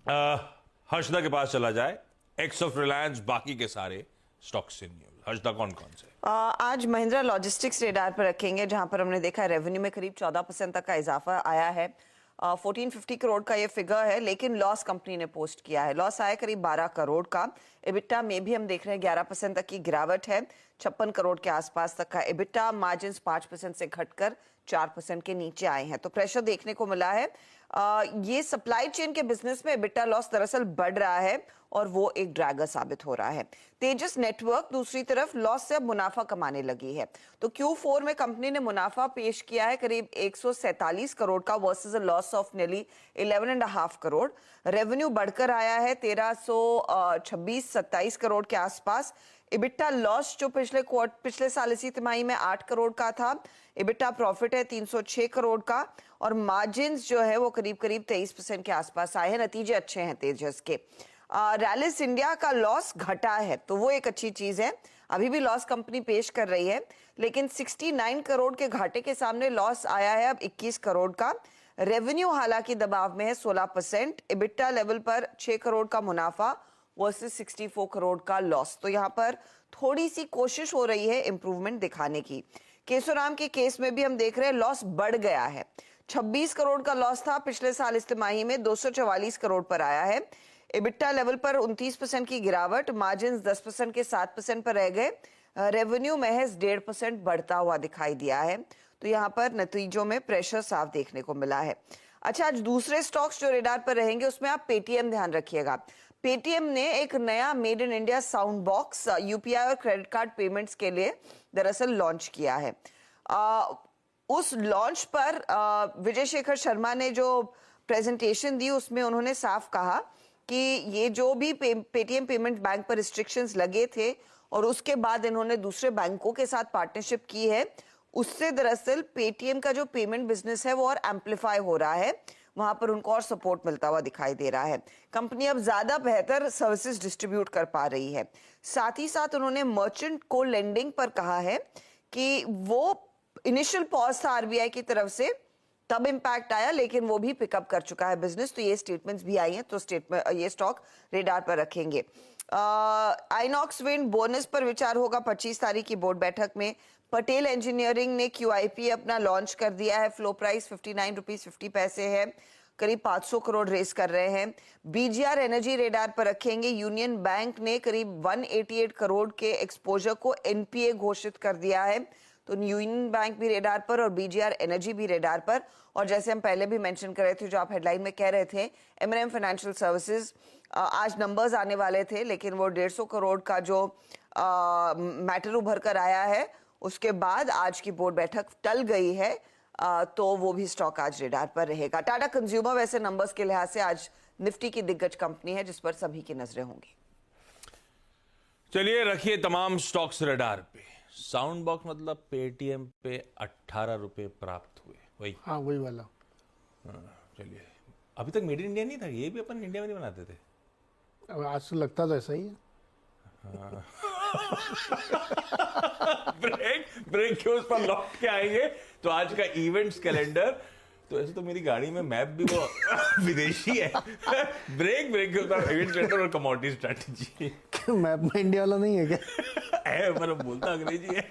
हर्षदा के पास चला जाए, एक्स ऑफ रिलायंस, बाकी के सारे स्टॉक्स से न्यूज। हर्षदा कौन कौन से? आज महिंद्रा लॉजिस्टिक्स रेडार पर रखेंगे, जहां पर हमने देखा रेवेन्यू में करीब 14% तक का इजाफा आया है। 1450 करोड़ का ये फिगर है, लेकिन लॉस कंपनी ने पोस्ट किया है। लॉस आया करीब 12 करोड़ का। एबिटा में भी हम देख रहे हैं 11% तक की गिरावट है, 56 करोड़ के आसपास तक का एबिटा। मार्जिन 5% से घटकर 4% के नीचे आए हैं, तो प्रेशर देखने को मिला है। ये सप्लाई चेन के बिजनेस में एबिटा लॉस दरअसल बढ़ रहा है और वो एक ड्रैगर साबित हो रहा है। तेजस नेटवर्क दूसरी तरफ लॉस से अब मुनाफा कमाने लगी है, तो Q4 में कंपनी ने मुनाफा पेश किया है करीब 147 करोड़ का versus a loss of nearly 11.5 crore. Revenue बढ़कर आया है 1326-27 करोड़ के आसपास। इबिटा लॉस जो पिछले साल इसी तिमाही में 8 करोड़ का था, इबिटा प्रॉफिट है 306 करोड़ का, और मार्जिन जो है वो करीब 23% के आसपास आए हैं। नतीजे अच्छे हैं तेजस के। रैलिस इंडिया का लॉस घटा है, तो वो एक अच्छी चीज है। अभी भी लॉस कंपनी पेश कर रही है, लेकिन 69 करोड़ के घाटे के सामने लॉस आया है अब 21 करोड़ का। रेवेन्यू हालांकि दबाव में है 16%। इबिटा लेवल पर 6 करोड़ का मुनाफा वर्सेस 64 करोड़ का लॉस, तो यहाँ पर थोड़ी सी कोशिश हो रही है इंप्रूवमेंट दिखाने की। केशोराम के केस में भी हम देख रहे हैं लॉस बढ़ गया है। 26 करोड़ का लॉस था पिछले साल इस तिमाही में, 244 करोड़ पर आया है। एबिटा लेवल पर 29% की गिरावट, मार्जिन 10% के 7% पर रह गए। रेवेन्यू महज 1.5% बढ़ता हुआ दिखाई दिया है, तो यहाँ पर नतीजों में प्रेशर साफ देखने को मिला है। अच्छा, आज दूसरे स्टॉक्स जो रेडार पर रहेंगे उसमें आप पेटीएम ध्यान रखिएगा। पेटीएम ने एक नया made in India sound box UPI और क्रेडिट कार्ड पेमेंट्स के लिए दरअसल लॉन्च किया है। उस लॉन्च पर विजय शेखर शर्मा ने जो प्रेजेंटेशन दी उसमें उन्होंने साफ कहा कि ये जो भी पेटीएम पेमेंट बैंक पर रिस्ट्रिक्शंस लगे थे और उसके बाद इन्होंने दूसरे बैंकों के साथ पार्टनरशिप की है, उससे दरअसल पेटीएम का जो पेमेंट बिजनेस है वो और एम्पलीफाई हो रहा है, वहां पर उनको और सपोर्ट मिलता हुआ दिखाई दे रहा है। कंपनी अब ज्यादा बेहतर सर्विसेज डिस्ट्रीब्यूट कर पा रही है। साथ ही साथ उन्होंने मर्चेंट को लेंडिंग पर कहा है कि वो इनिशियल पॉज था आरबीआई की तरफ से, तब इंपैक्ट आया, लेकिन वो भी पिकअप कर चुका है बिजनेस। तो ये स्टेटमेंट्स भी आई हैं, तो ये स्टॉक रेडार पर रखेंगे। आइनॉक्स विंड बोनस पर विचार होगा 25 तारीख की बोर्ड बैठक में। पटेल इंजीनियरिंग ने QIP अपना लॉन्च कर दिया है। फ्लो प्राइस 59 रुपीज 50 पैसे है, करीब 500 करोड़ रेस कर रहे हैं। BGR एनर्जी रेडार पर रखेंगे। यूनियन बैंक ने करीब 188 करोड़ के एक्सपोजर को NPA घोषित कर दिया है, तो यूनियन बैंक भी रेडार पर और BGR एनर्जी भी रेडार पर। और जैसे हम पहले भी मेंशन कर रहे थे, जो आप हेडलाइन में कह रहे थे, M&M फाइनेंशियल सर्विसेज, आज नंबर्स आने वाले थे, लेकिन वो 150 करोड़ का जो मैटर उभर कर आया है, उसके बाद आज की बोर्ड बैठक टल गई है, तो वो भी स्टॉक आज रेडार पर रहेगा। टाटा कंज्यूमर वैसे नंबर्स के लिहाज से आज निफ्टी की दिग्गज कंपनी है, जिस पर सभी की नजरें होंगी। चलिए, रखिए तमाम स्टॉक्स रेडार पे। साउंड बॉक्स मतलब पेटीएम पे 18 रुपए प्राप्त हुए, वही? हाँ, वही वाला। चलिए, अभी तक मेड इन इंडिया नहीं था, ये भी अपन इंडिया में नहीं बनाते थे। अब आज तो लगता तो ऐसा ही है। ब्रेक के उस पर लौट के आएंगे। तो आज का इवेंट्स कैलेंडर, तो ऐसे तो मेरी गाड़ी में मैप भी वो विदेशी है। ब्रेक के उस पर इवेंट कैलेंडर और कमोडिटी स्ट्रेटजी। मैप में इंडिया वाला नहीं है क्या? है, पर बोलता अंग्रेजी है।